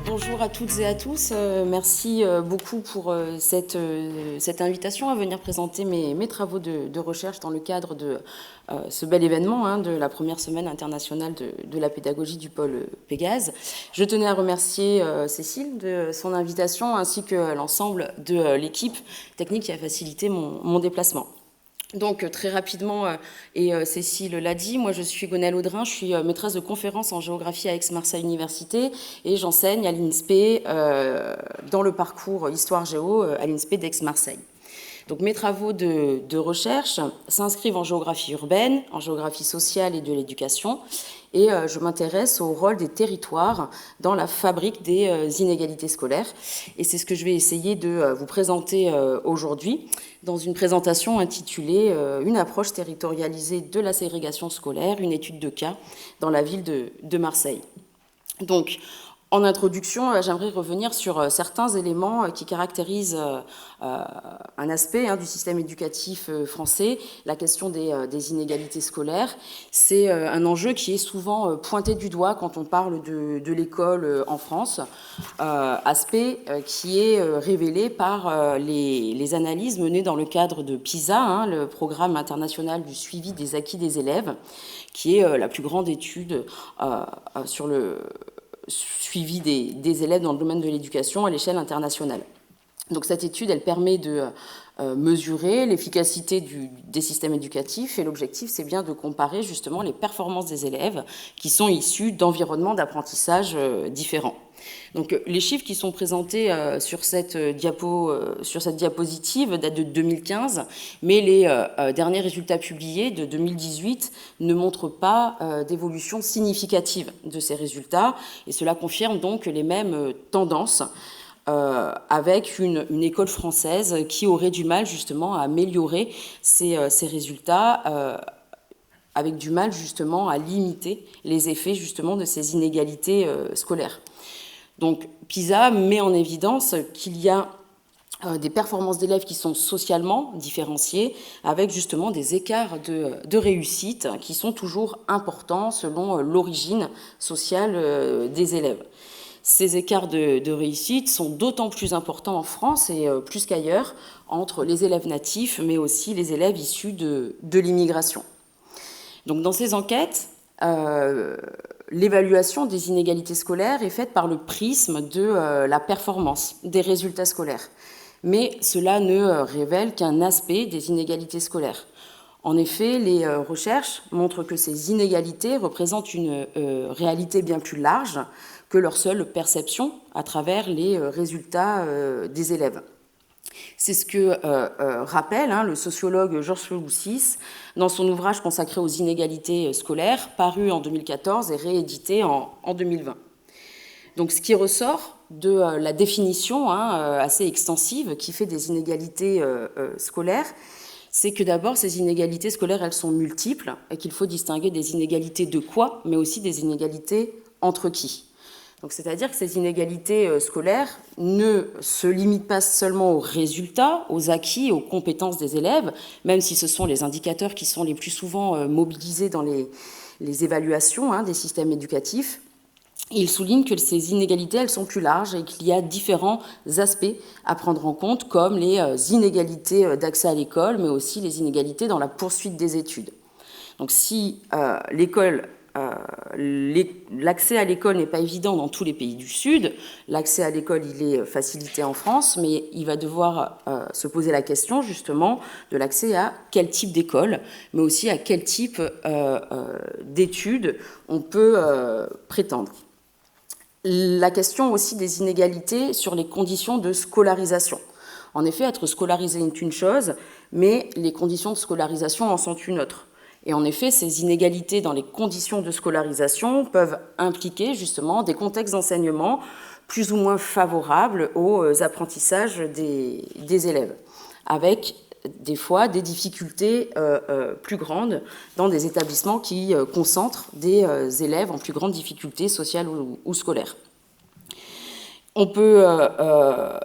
Bonjour à toutes et à tous, merci beaucoup pour cette invitation à venir présenter mes travaux de recherche dans le cadre de ce bel événement de la première semaine internationale de la pédagogie du pôle Pégase. Je tenais à remercier Cécile de son invitation ainsi que l'ensemble de l'équipe technique qui a facilité mon déplacement. Donc très rapidement, et Cécile l'a dit, moi je suis Gonelle Audrin, je suis maîtresse de conférences en géographie à Aix-Marseille Université et j'enseigne à l'INSPE dans le parcours Histoire Géo à l'INSPE d'Aix-Marseille. Donc mes travaux de recherche s'inscrivent en géographie urbaine, en géographie sociale et de l'éducation, et je m'intéresse au rôle des territoires dans la fabrique des inégalités scolaires. Et c'est ce que je vais essayer de vous présenter aujourd'hui dans une présentation intitulée « Une approche territorialisée de la ségrégation scolaire, une étude de cas dans la ville de Marseille ». Donc, en introduction, j'aimerais revenir sur certains éléments qui caractérisent un aspect du système éducatif français, la question des inégalités scolaires. C'est un enjeu qui est souvent pointé du doigt quand on parle de l'école en France, aspect qui est révélé par les analyses menées dans le cadre de PISA, le programme international du suivi des acquis des élèves, qui est la plus grande étude sur le suivi des élèves dans le domaine de l'éducation à l'échelle internationale. Donc cette étude, elle permet de mesurer l'efficacité des systèmes éducatifs et l'objectif, c'est bien de comparer justement les performances des élèves qui sont issus d'environnements d'apprentissage différents. Donc les chiffres qui sont présentés sur cette diapositive datent de 2015, mais les derniers résultats publiés de 2018 ne montrent pas d'évolution significative de ces résultats, et cela confirme donc les mêmes tendances avec une école française qui aurait du mal justement à améliorer ces résultats, avec du mal justement à limiter les effets justement de ces inégalités scolaires. Donc PISA met en évidence qu'il y a des performances d'élèves qui sont socialement différenciées, avec justement des écarts de réussite qui sont toujours importants selon l'origine sociale des élèves. Ces écarts de réussite sont d'autant plus importants en France et plus qu'ailleurs entre les élèves natifs, mais aussi les élèves issus de l'immigration. Donc dans ces enquêtes, l'évaluation des inégalités scolaires est faite par le prisme de la performance, des résultats scolaires. Mais cela ne révèle qu'un aspect des inégalités scolaires. En effet, les recherches montrent que ces inégalités représentent une réalité bien plus large que leur seule perception à travers les résultats des élèves. C'est ce que rappelle le sociologue Georges Feloussis dans son ouvrage consacré aux inégalités scolaires, paru en 2014 et réédité en 2020. Donc, ce qui ressort de la définition assez extensive qui fait des inégalités scolaires, c'est que d'abord, ces inégalités scolaires, elles sont multiples et qu'il faut distinguer des inégalités de quoi, mais aussi des inégalités entre qui. Donc, c'est-à-dire que ces inégalités scolaires ne se limitent pas seulement aux résultats, aux acquis, aux compétences des élèves, même si ce sont les indicateurs qui sont les plus souvent mobilisés dans les évaluations des systèmes éducatifs. Il souligne que ces inégalités, elles sont plus larges et qu'il y a différents aspects à prendre en compte, comme les inégalités d'accès à l'école, mais aussi les inégalités dans la poursuite des études. Donc, si l'accès à l'école n'est pas évident dans tous les pays du Sud. L'accès à l'école, il est facilité en France, mais il va devoir se poser la question, justement, de l'accès à quel type d'école, mais aussi à quel type d'études on peut prétendre. La question aussi des inégalités sur les conditions de scolarisation. En effet, être scolarisé est une chose, mais les conditions de scolarisation en sont une autre. Et en effet, ces inégalités dans les conditions de scolarisation peuvent impliquer justement des contextes d'enseignement plus ou moins favorables aux apprentissages des élèves, avec des fois des difficultés plus grandes dans des établissements qui concentrent des élèves en plus grande difficulté sociale ou scolaire. On peut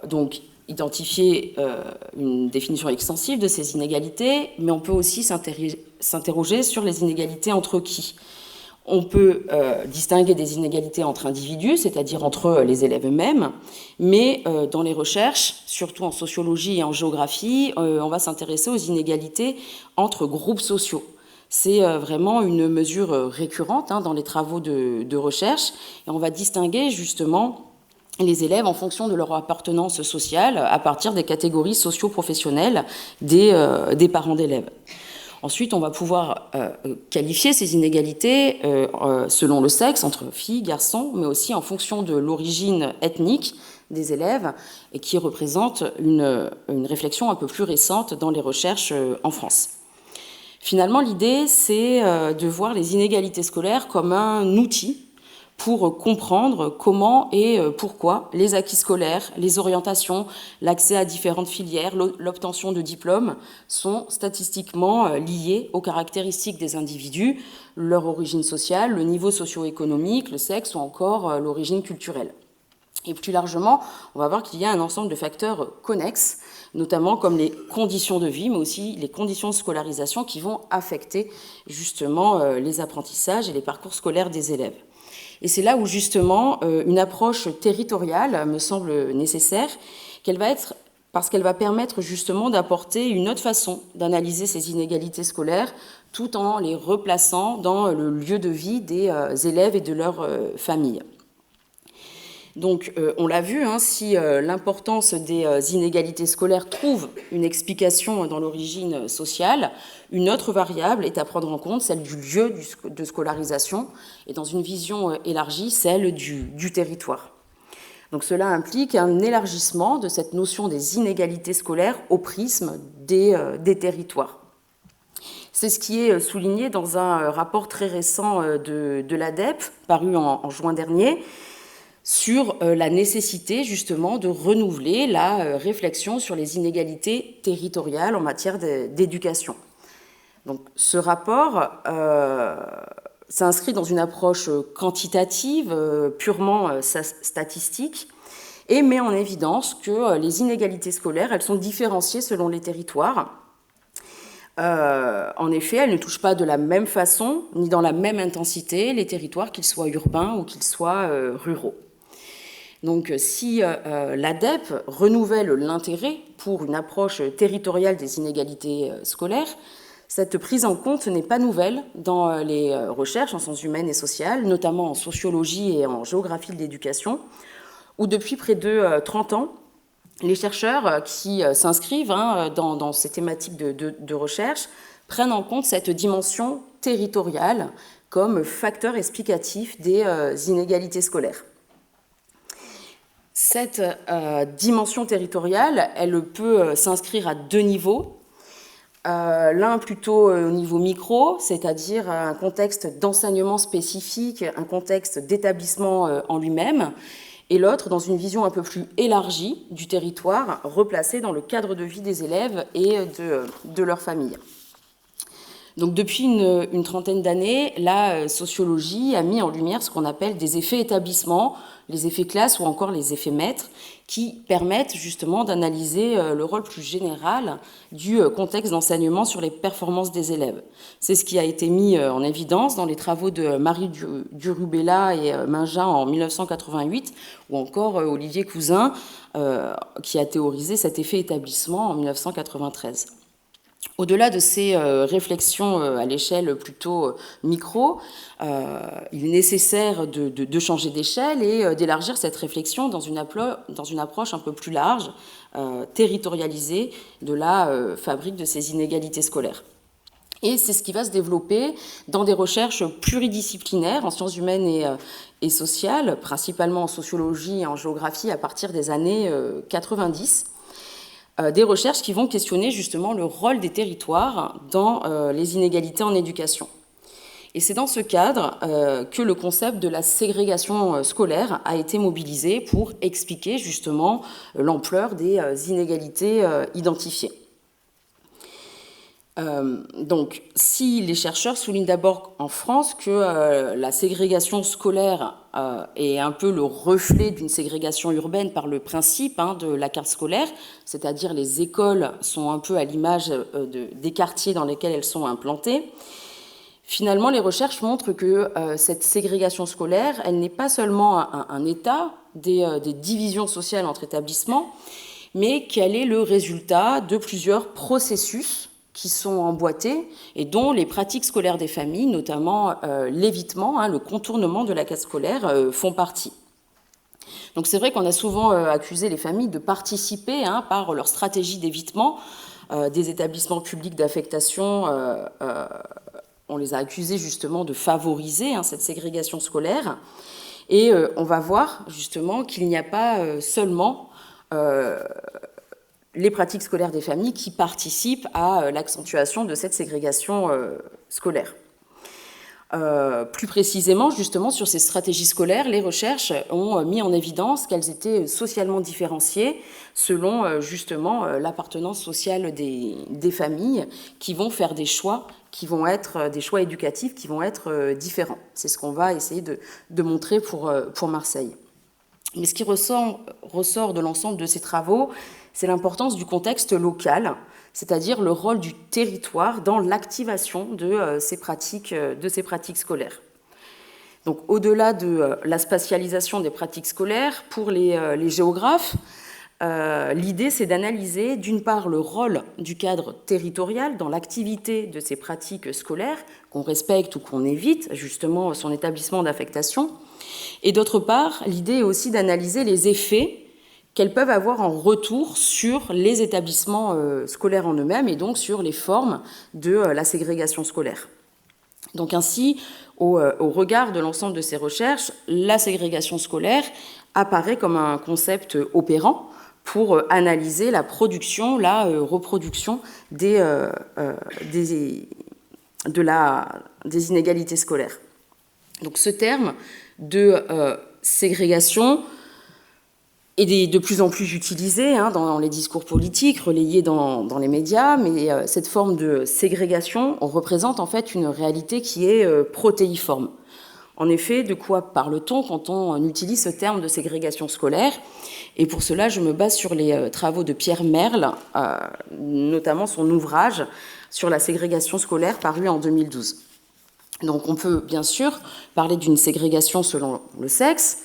donc identifier une définition extensive de ces inégalités, mais on peut aussi s'interroger sur les inégalités entre qui. On peut distinguer des inégalités entre individus, c'est-à-dire entre les élèves eux-mêmes, mais dans les recherches, surtout en sociologie et en géographie, on va s'intéresser aux inégalités entre groupes sociaux. C'est vraiment une mesure récurrente dans les travaux de recherche, et on va distinguer justement les élèves en fonction de leur appartenance sociale à partir des catégories socio-professionnelles des parents d'élèves. Ensuite, on va pouvoir qualifier ces inégalités selon le sexe, entre filles, garçons, mais aussi en fonction de l'origine ethnique des élèves, et qui représente une réflexion un peu plus récente dans les recherches en France. Finalement, l'idée, c'est de voir les inégalités scolaires comme un outil pour comprendre comment et pourquoi les acquis scolaires, les orientations, l'accès à différentes filières, l'obtention de diplômes sont statistiquement liés aux caractéristiques des individus, leur origine sociale, le niveau socio-économique, le sexe ou encore l'origine culturelle. Et plus largement, on va voir qu'il y a un ensemble de facteurs connexes, notamment comme les conditions de vie, mais aussi les conditions de scolarisation qui vont affecter justement les apprentissages et les parcours scolaires des élèves. Et c'est là où justement une approche territoriale me semble nécessaire, parce qu'elle va permettre justement d'apporter une autre façon d'analyser ces inégalités scolaires, tout en les replaçant dans le lieu de vie des élèves et de leurs familles. Donc, on l'a vu, si l'importance des inégalités scolaires trouve une explication dans l'origine sociale, une autre variable est à prendre en compte, celle du lieu de scolarisation, et dans une vision élargie, celle du territoire. Donc, cela implique un élargissement de cette notion des inégalités scolaires au prisme des territoires. C'est ce qui est souligné dans un rapport très récent de l'ADEP, paru en juin dernier, sur la nécessité justement de renouveler la réflexion sur les inégalités territoriales en matière d'éducation. Donc, ce rapport s'inscrit dans une approche quantitative, purement statistique, et met en évidence que les inégalités scolaires, elles sont différenciées selon les territoires. En effet, elles ne touchent pas de la même façon, ni dans la même intensité, les territoires, qu'ils soient urbains ou qu'ils soient ruraux. Donc, si l'ADEP renouvelle l'intérêt pour une approche territoriale des inégalités scolaires, cette prise en compte n'est pas nouvelle dans les recherches en sciences humaines et sociales, notamment en sociologie et en géographie de l'éducation, où depuis près de 30 ans, les chercheurs qui s'inscrivent dans ces thématiques de recherche prennent en compte cette dimension territoriale comme facteur explicatif des inégalités scolaires. Cette dimension territoriale, elle peut s'inscrire à deux niveaux. L'un plutôt au niveau micro, c'est-à-dire un contexte d'enseignement spécifique, un contexte d'établissement en lui-même, et l'autre dans une vision un peu plus élargie du territoire, replacé dans le cadre de vie des élèves et de leur famille. Donc, depuis une trentaine d'années, la sociologie a mis en lumière ce qu'on appelle des effets établissement, les effets classe ou encore les effets maîtres, qui permettent justement d'analyser le rôle plus général du contexte d'enseignement sur les performances des élèves. C'est ce qui a été mis en évidence dans les travaux de Marie Durubella et Mingin en 1988, ou encore Olivier Cousin, qui a théorisé cet effet établissement en 1993. Au-delà de ces réflexions à l'échelle plutôt micro, il est nécessaire de changer d'échelle et d'élargir cette réflexion dans une approche un peu plus large, territorialisée de la fabrique de ces inégalités scolaires. Et c'est ce qui va se développer dans des recherches pluridisciplinaires en sciences humaines et sociales, principalement en sociologie et en géographie à partir des années 90. Des recherches qui vont questionner justement le rôle des territoires dans les inégalités en éducation. Et c'est dans ce cadre que le concept de la ségrégation scolaire a été mobilisé pour expliquer justement l'ampleur des inégalités identifiées. Donc, si les chercheurs soulignent d'abord en France que la ségrégation scolaire est un peu le reflet d'une ségrégation urbaine par le principe de la carte scolaire, c'est-à-dire les écoles sont un peu à l'image des quartiers dans lesquels elles sont implantées. Finalement, les recherches montrent que cette ségrégation scolaire, elle n'est pas seulement un état des divisions sociales entre établissements, mais qu'elle est le résultat de plusieurs processus qui sont emboîtés et dont les pratiques scolaires des familles, notamment l'évitement, le contournement de la carte scolaire, font partie. Donc c'est vrai qu'on a souvent accusé les familles de participer par leur stratégie d'évitement des établissements publics d'affectation. On les a accusés justement de favoriser cette ségrégation scolaire. Et on va voir justement qu'il n'y a pas seulement les pratiques scolaires des familles qui participent à l'accentuation de cette ségrégation scolaire. Plus précisément, justement, sur ces stratégies scolaires, les recherches ont mis en évidence qu'elles étaient socialement différenciées selon justement l'appartenance sociale des familles qui vont faire des choix qui vont être des choix éducatifs qui vont être différents. C'est ce qu'on va essayer de montrer pour Marseille. Mais ce qui ressort de l'ensemble de ces travaux, c'est l'importance du contexte local, c'est-à-dire le rôle du territoire dans l'activation de ces pratiques scolaires. Donc, au-delà de la spatialisation des pratiques scolaires, pour les géographes, l'idée, c'est d'analyser, d'une part, le rôle du cadre territorial dans l'activité de ces pratiques scolaires, qu'on respecte ou qu'on évite, justement, son établissement d'affectation, et d'autre part, l'idée est aussi d'analyser les effets qu'elles peuvent avoir en retour sur les établissements scolaires en eux-mêmes et donc sur les formes de la ségrégation scolaire. Donc ainsi, au regard de l'ensemble de ces recherches, la ségrégation scolaire apparaît comme un concept opérant pour analyser la production, la reproduction des inégalités scolaires. Donc ce terme de ségrégation est de plus en plus utilisé dans les discours politiques, relayé dans les médias, mais cette forme de ségrégation représente en fait une réalité qui est protéiforme. En effet, de quoi parle-t-on quand on utilise ce terme de ségrégation scolaire ? Et pour cela, je me base sur les travaux de Pierre Merle, notamment son ouvrage sur la ségrégation scolaire paru en 2012. Donc on peut bien sûr parler d'une ségrégation selon le sexe.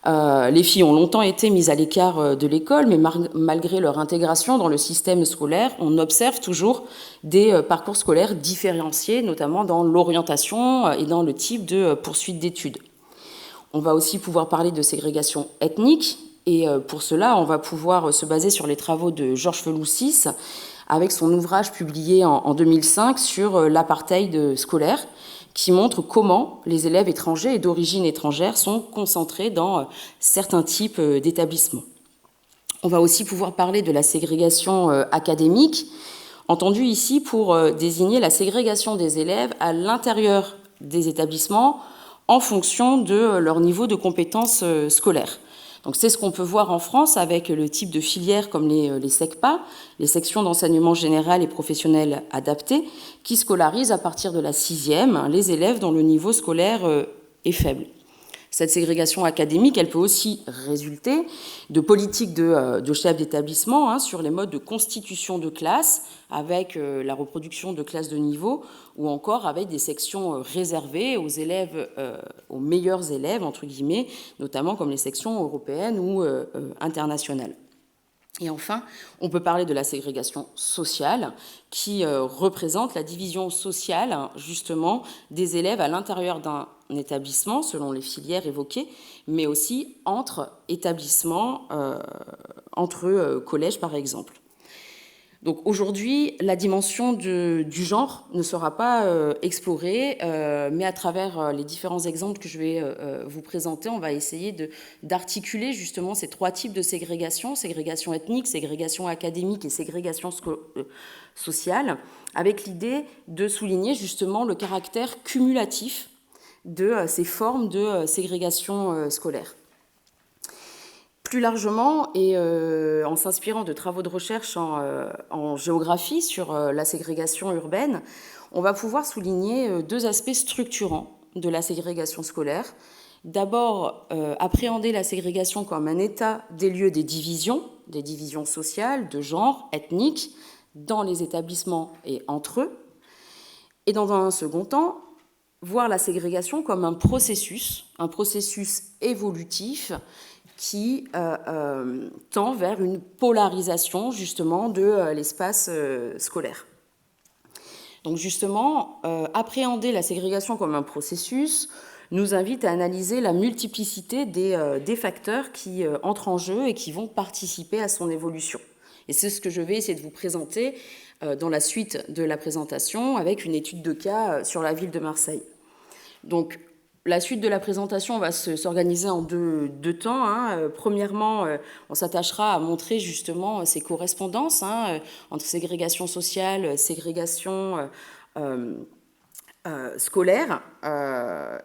Les filles ont longtemps été mises à l'écart de l'école, mais malgré leur intégration dans le système scolaire, on observe toujours des parcours scolaires différenciés, notamment dans l'orientation et dans le type de poursuite d'études. On va aussi pouvoir parler de ségrégation ethnique, et pour cela, on va pouvoir se baser sur les travaux de Georges Feloussis, avec son ouvrage publié en 2005 sur l'apartheid scolaire, qui montre comment les élèves étrangers et d'origine étrangère sont concentrés dans certains types d'établissements. On va aussi pouvoir parler de la ségrégation académique, entendue ici pour désigner la ségrégation des élèves à l'intérieur des établissements en fonction de leur niveau de compétences scolaires. Donc c'est ce qu'on peut voir en France avec le type de filières comme les SECPA, les sections d'enseignement général et professionnel adapté, qui scolarisent à partir de la 6e les élèves dont le niveau scolaire est faible. Cette ségrégation académique, elle peut aussi résulter de politiques de chefs d'établissement sur les modes de constitution de classes, avec la reproduction de classes de niveau, ou encore avec des sections réservées aux élèves, aux meilleurs élèves, entre guillemets, notamment comme les sections européennes ou internationales. Et enfin, on peut parler de la ségrégation sociale, qui représente la division sociale, justement, des élèves à l'intérieur d'un établissement, selon les filières évoquées, mais aussi entre établissements, entre collèges, par exemple. Donc aujourd'hui, la dimension du genre ne sera pas explorée, mais à travers les différents exemples que je vais vous présenter, on va essayer d'articuler justement ces trois types de ségrégation, ségrégation ethnique, ségrégation académique et ségrégation sociale, avec l'idée de souligner justement le caractère cumulatif de ces formes de ségrégation scolaire. Plus largement, et en s'inspirant de travaux de recherche en géographie sur la ségrégation urbaine, on va pouvoir souligner deux aspects structurants de la ségrégation scolaire. D'abord, appréhender la ségrégation comme un état des lieux des divisions sociales, de genre, ethniques, dans les établissements et entre eux. Et dans un second temps, voir la ségrégation comme un processus évolutif qui tend vers une polarisation justement de l'espace scolaire. Donc justement, appréhender la ségrégation comme un processus nous invite à analyser la multiplicité des facteurs qui entrent en jeu et qui vont participer à son évolution. Et c'est ce que je vais essayer de vous présenter dans la suite de la présentation avec une étude de cas sur la ville de Marseille. Donc, la suite de la présentation va s'organiser en deux temps. Premièrement, on s'attachera à montrer justement ces correspondances entre ségrégation sociale, ségrégation scolaire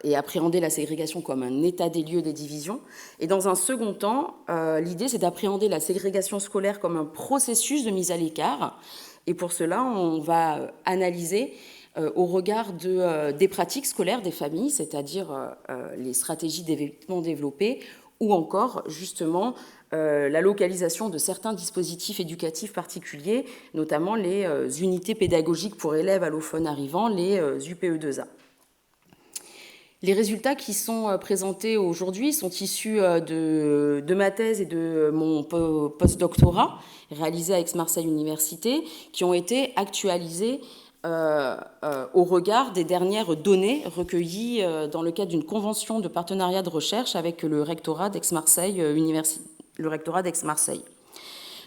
et appréhender la ségrégation comme un état des lieux des divisions. Et dans un second temps, l'idée c'est d'appréhender la ségrégation scolaire comme un processus de mise à l'écart. Et pour cela, on va analyser au regard des pratiques scolaires des familles, c'est-à-dire les stratégies d'évitement développées, ou encore justement la localisation de certains dispositifs éducatifs particuliers, notamment les unités pédagogiques pour élèves allophones arrivants, les UPE2A. Les résultats qui sont présentés aujourd'hui sont issus de ma thèse et de mon post-doctorat réalisé à Aix-Marseille Université, qui ont été actualisés au regard des dernières données recueillies dans le cadre d'une convention de partenariat de recherche avec le rectorat d'Aix-Marseille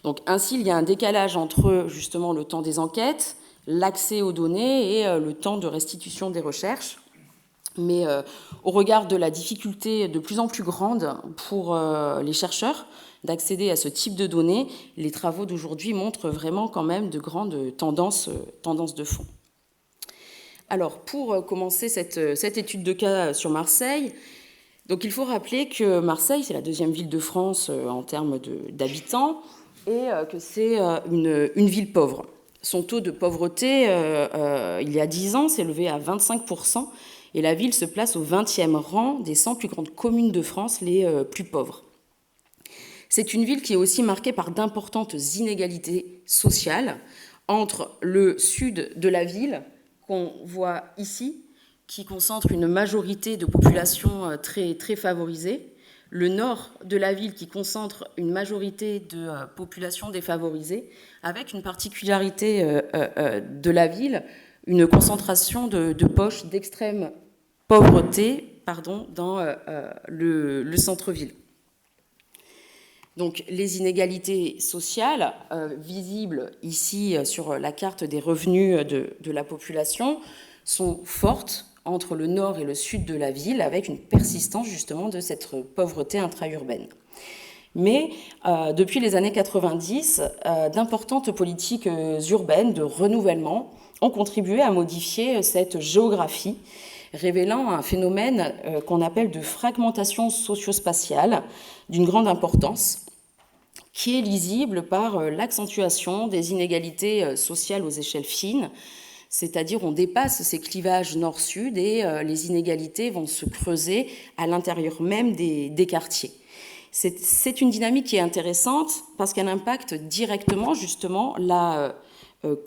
Donc ainsi, il y a un décalage entre justement le temps des enquêtes, l'accès aux données et le temps de restitution des recherches. Mais au regard de la difficulté de plus en plus grande pour les chercheurs d'accéder à ce type de données, les travaux d'aujourd'hui montrent vraiment quand même de grandes tendances de fond. Alors, pour commencer cette étude de cas sur Marseille, donc il faut rappeler que Marseille, c'est la deuxième ville de France en termes d'habitants et que c'est une ville pauvre. Son taux de pauvreté, il y a 10 ans, s'est élevé à 25%, et la ville se place au 20e rang des 100 plus grandes communes de France les plus pauvres. C'est une ville qui est aussi marquée par d'importantes inégalités sociales entre le sud de la ville, qu'on voit ici, qui concentre une majorité de population très, très favorisée, le nord de la ville qui concentre une majorité de population défavorisée, avec une particularité de la ville, une concentration de poches d'extrême pauvreté dans le centre-ville. Donc les inégalités sociales, visibles ici sur la carte des revenus de la population, sont fortes entre le nord et le sud de la ville, avec une persistance justement de cette pauvreté intra-urbaine. Mais depuis les années 90, d'importantes politiques urbaines de renouvellement ont contribué à modifier cette géographie, révélant un phénomène qu'on appelle de fragmentation socio-spatiale d'une grande importance, qui est lisible par l'accentuation des inégalités sociales aux échelles fines, c'est-à-dire on dépasse ces clivages nord-sud et les inégalités vont se creuser à l'intérieur même des quartiers. C'est une dynamique qui est intéressante parce qu'elle impacte directement justement la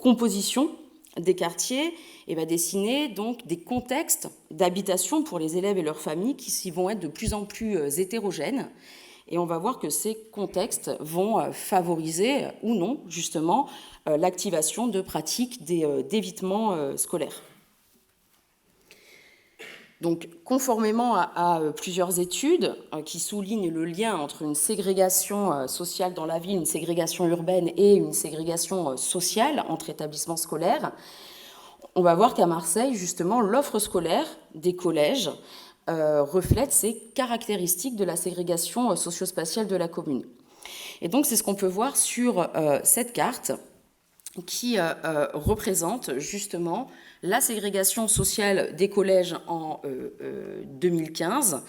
composition des quartiers et va dessiner donc des contextes d'habitation pour les élèves et leurs familles qui vont être de plus en plus hétérogènes. Et on va voir que ces contextes vont favoriser ou non justement l'activation de pratiques d'évitement scolaire. Donc, conformément à plusieurs études qui soulignent le lien entre une ségrégation sociale dans la ville, une ségrégation urbaine et une ségrégation sociale entre établissements scolaires, on va voir qu'à Marseille, justement, l'offre scolaire des collèges reflète ces caractéristiques de la ségrégation socio-spatiale de la commune. Et donc, c'est ce qu'on peut voir sur cette carte qui représente justement la ségrégation sociale des collèges en 2015,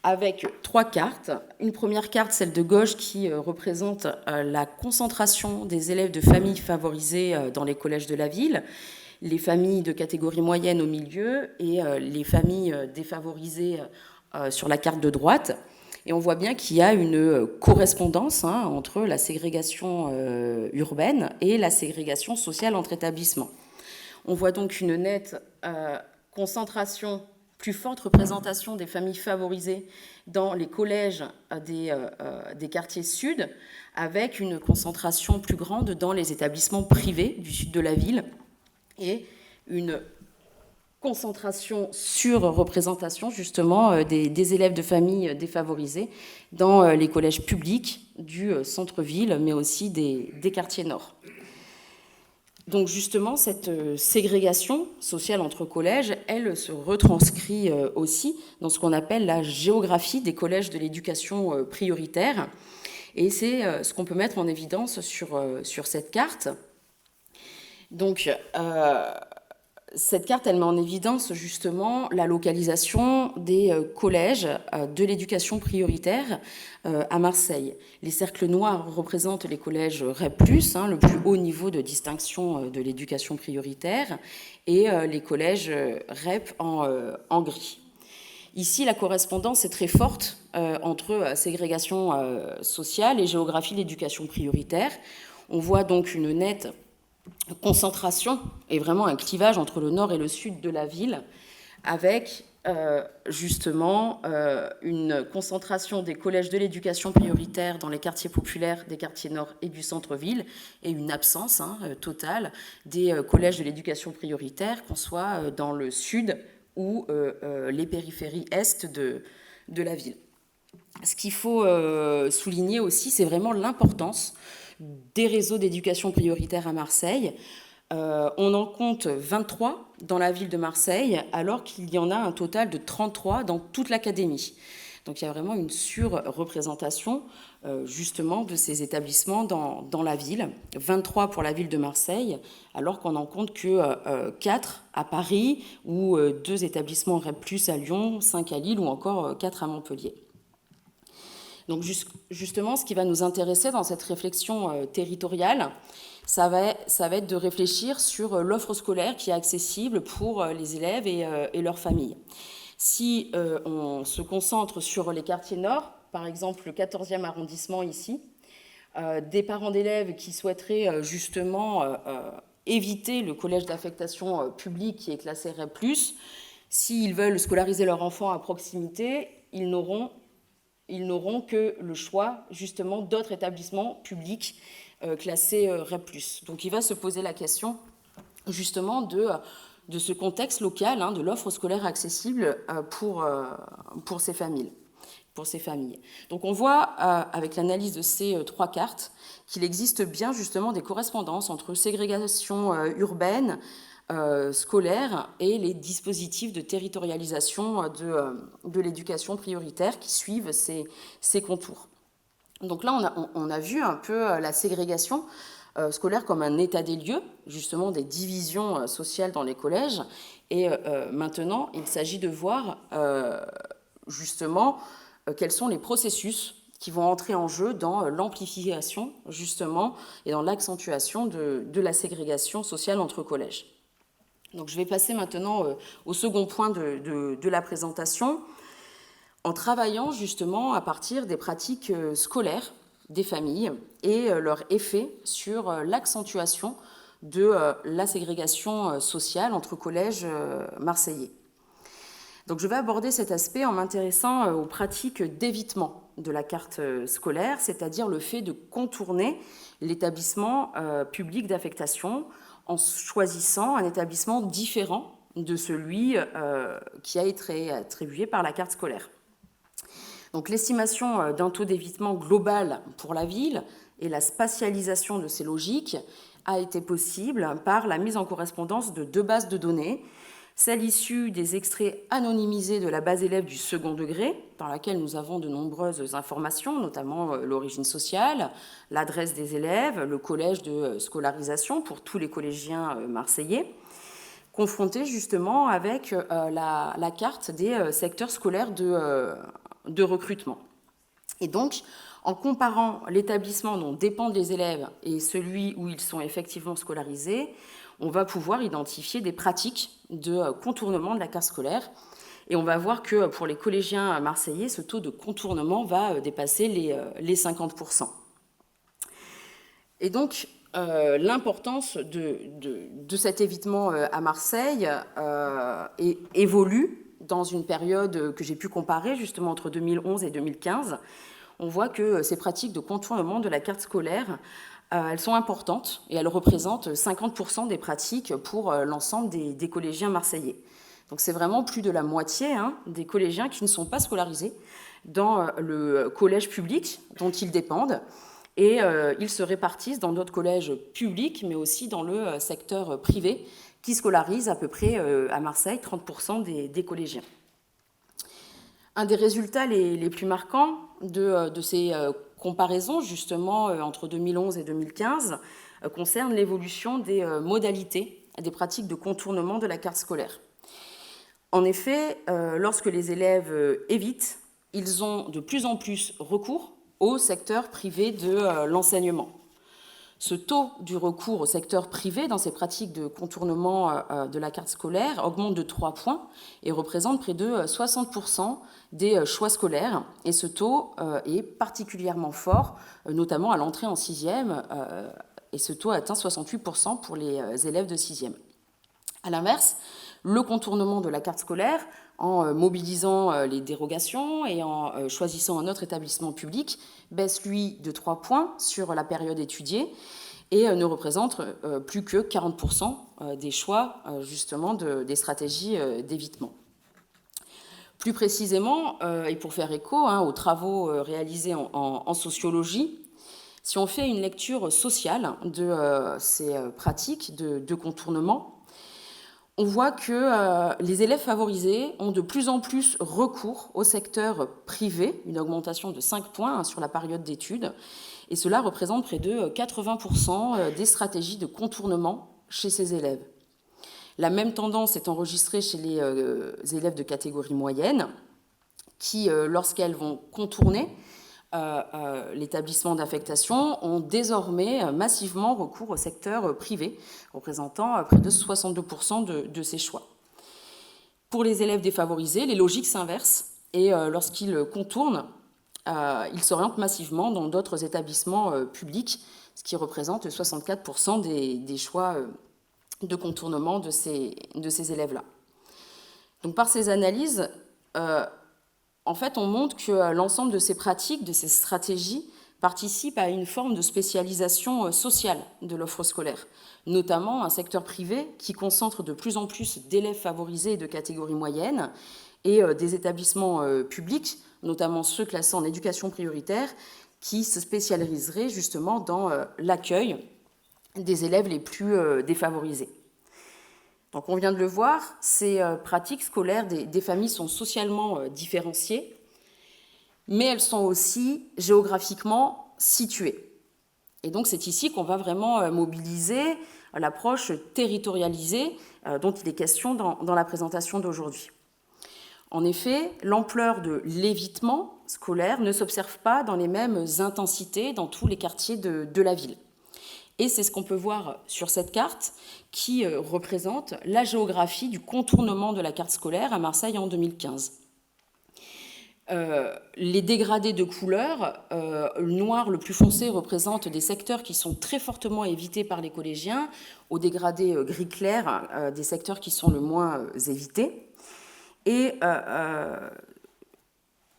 avec 3 cartes. Une première carte, celle de gauche, qui représente la concentration des élèves de familles favorisées dans les collèges de la ville, les familles de catégorie moyenne au milieu et les familles défavorisées sur la carte de droite. Et on voit bien qu'il y a une correspondance entre la ségrégation urbaine et la ségrégation sociale entre établissements. On voit donc une nette concentration, plus forte représentation des familles favorisées dans les collèges des quartiers sud, avec une concentration plus grande dans les établissements privés du sud de la ville et une concentration sur représentation justement des élèves de familles défavorisées dans les collèges publics du centre-ville, mais aussi des quartiers nord. Donc justement, cette ségrégation sociale entre collèges, elle se retranscrit aussi dans ce qu'on appelle la géographie des collèges de l'éducation prioritaire. Et c'est ce qu'on peut mettre en évidence sur cette carte. Donc, cette carte, elle met en évidence justement la localisation des collèges de l'éducation prioritaire à Marseille. Les cercles noirs représentent les collèges REP+, le plus haut niveau de distinction de l'éducation prioritaire, et les collèges REP en gris. Ici, la correspondance est très forte entre ségrégation sociale et géographie de l'éducation prioritaire. On voit donc une nette concentration et vraiment un clivage entre le nord et le sud de la ville, avec justement une concentration des collèges de l'éducation prioritaire dans les quartiers populaires des quartiers nord et du centre-ville, et une absence totale des collèges de l'éducation prioritaire, qu'on soit dans le sud ou les périphéries est de la ville. Ce qu'il faut souligner aussi, c'est vraiment l'importance des réseaux d'éducation prioritaire à Marseille. On en compte 23 dans la ville de Marseille, alors qu'il y en a un total de 33 dans toute l'académie. Donc il y a vraiment une surreprésentation justement de ces établissements dans la ville. 23 pour la ville de Marseille, alors qu'on n'en compte que 4 à Paris, ou 2 établissements REP+, à Lyon, 5 à Lille, ou encore 4 à Montpellier. Donc justement, ce qui va nous intéresser dans cette réflexion territoriale, ça va être de réfléchir sur l'offre scolaire qui est accessible pour les élèves et leurs familles. Si on se concentre sur les quartiers nord, par exemple le 14e arrondissement ici, des parents d'élèves qui souhaiteraient justement éviter le collège d'affectation publique qui est classé REP+, s'ils veulent scolariser leur enfant à proximité, ils n'auront que le choix justement d'autres établissements publics classés REP+. Donc il va se poser la question justement de ce contexte local, de l'offre scolaire accessible pour ces familles. Donc on voit avec l'analyse de ces 3 cartes qu'il existe bien justement des correspondances entre ségrégation urbaine, scolaire et les dispositifs de territorialisation de l'éducation prioritaire qui suivent ces contours. Donc là, on a vu un peu la ségrégation scolaire comme un état des lieux, justement des divisions sociales dans les collèges. Et maintenant, il s'agit de voir justement quels sont les processus qui vont entrer en jeu dans l'amplification, justement, et dans l'accentuation de la ségrégation sociale entre collèges. Donc je vais passer maintenant au second point de la présentation, en travaillant justement à partir des pratiques scolaires des familles et leur effet sur l'accentuation de la ségrégation sociale entre collèges marseillais. Donc je vais aborder cet aspect en m'intéressant aux pratiques d'évitement de la carte scolaire, c'est-à-dire le fait de contourner l'établissement public d'affectation en choisissant un établissement différent de celui qui a été attribué par la carte scolaire. Donc l'estimation d'un taux d'évitement global pour la ville et la spatialisation de ces logiques a été possible par la mise en correspondance de 2 bases de données, celle issue des extraits anonymisés de la base élève du second degré, dans laquelle nous avons de nombreuses informations, notamment l'origine sociale, l'adresse des élèves, le collège de scolarisation pour tous les collégiens marseillais, confrontée justement avec la carte des secteurs scolaires de recrutement. Et donc, en comparant l'établissement dont dépendent les élèves et celui où ils sont effectivement scolarisés, on va pouvoir identifier des pratiques de contournement de la carte scolaire Et on va voir que pour les collégiens marseillais, ce taux de contournement va dépasser les 50%. Et donc, l'importance de cet évitement à Marseille évolue dans une période que j'ai pu comparer justement entre 2011 et 2015. On voit que ces pratiques de contournement de la carte scolaire, elles sont importantes et elles représentent 50% des pratiques pour l'ensemble des collégiens marseillais. Donc c'est vraiment plus de la moitié des collégiens qui ne sont pas scolarisés dans le collège public dont ils dépendent. Et ils se répartissent dans d'autres collèges publics, mais aussi dans le secteur privé, qui scolarise à peu près à Marseille 30% des collégiens. Un des résultats les plus marquants de ces comparaisons, justement, entre 2011 et 2015, concerne l'évolution des modalités, des pratiques de contournement de la carte scolaire. En effet, lorsque les élèves évitent, ils ont de plus en plus recours au secteur privé de l'enseignement. Ce taux du recours au secteur privé dans ces pratiques de contournement de la carte scolaire augmente de 3 points et représente près de 60% des choix scolaires. Et ce taux est particulièrement fort, notamment à l'entrée en 6e, et ce taux atteint 68% pour les élèves de 6e. À l'inverse, le contournement de la carte scolaire, en mobilisant les dérogations et en choisissant un autre établissement public, baisse lui de 3 points sur la période étudiée et ne représente plus que 40% des choix justement des stratégies d'évitement. Plus précisément, et pour faire écho aux travaux réalisés en sociologie, si on fait une lecture sociale de ces pratiques de contournement, on voit que les élèves favorisés ont de plus en plus recours au secteur privé, une augmentation de 5 points sur la période d'études, et cela représente près de 80% des stratégies de contournement chez ces élèves. La même tendance est enregistrée chez les élèves de catégorie moyenne, qui, lorsqu'elles vont contourner l'établissement d'affectation, ont désormais massivement recours au secteur privé, représentant près de 62% de ces choix. Pour les élèves défavorisés, les logiques s'inversent et lorsqu'ils contournent, ils s'orientent massivement dans d'autres établissements publics, ce qui représente 64% des choix de contournement de ces élèves-là. Donc, par ces analyses, en fait, on montre que l'ensemble de ces pratiques, de ces stratégies, participent à une forme de spécialisation sociale de l'offre scolaire, notamment un secteur privé qui concentre de plus en plus d'élèves favorisés de catégorie moyenne et des établissements publics, notamment ceux classés en éducation prioritaire, qui se spécialiseraient justement dans l'accueil des élèves les plus défavorisés. Donc on vient de le voir, ces pratiques scolaires des familles sont socialement différenciées, mais elles sont aussi géographiquement situées. Et donc c'est ici qu'on va vraiment mobiliser l'approche territorialisée dont il est question dans la présentation d'aujourd'hui. En effet, l'ampleur de l'évitement scolaire ne s'observe pas dans les mêmes intensités dans tous les quartiers de la ville. Et c'est ce qu'on peut voir sur cette carte qui représente la géographie du contournement de la carte scolaire à Marseille en 2015. Les dégradés de couleur, le noir le plus foncé représente des secteurs qui sont très fortement évités par les collégiens, au dégradé gris clair, des secteurs qui sont le moins évités. Et